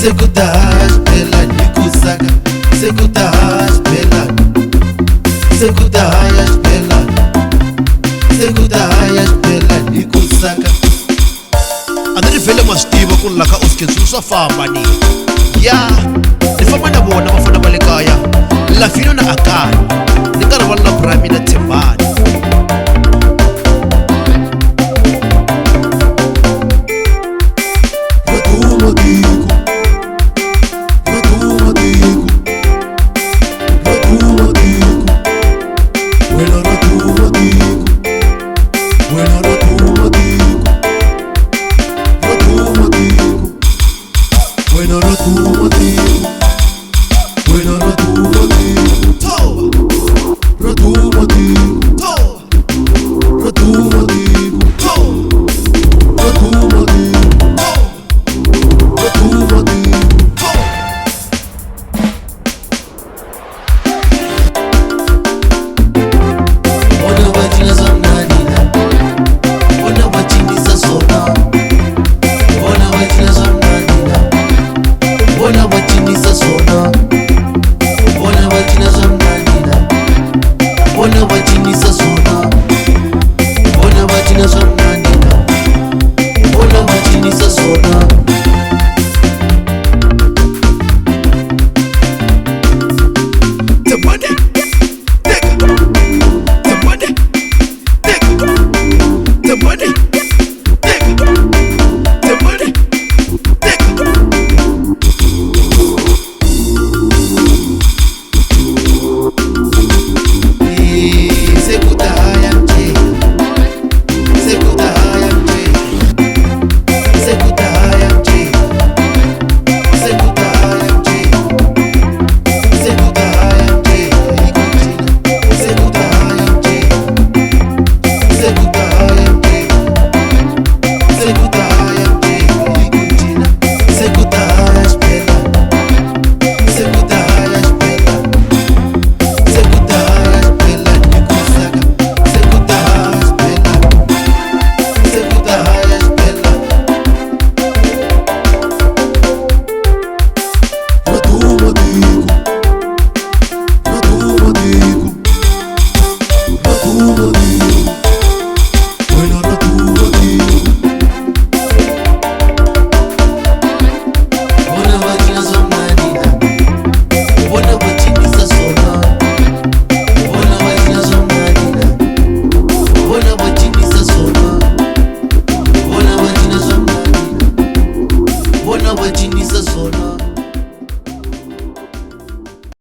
sekudaya xibelani hi ku saka sekudaya xibelani sekudaya xibelani sekudaya xibelani hi ku saka a ni ri vhele ma swi tiva ku la ka Oscani swilo swa famba ni ya ni famba na vona vafana va le kaya Lafino na Akani ni karhi va na Mchelwani na Mchelwani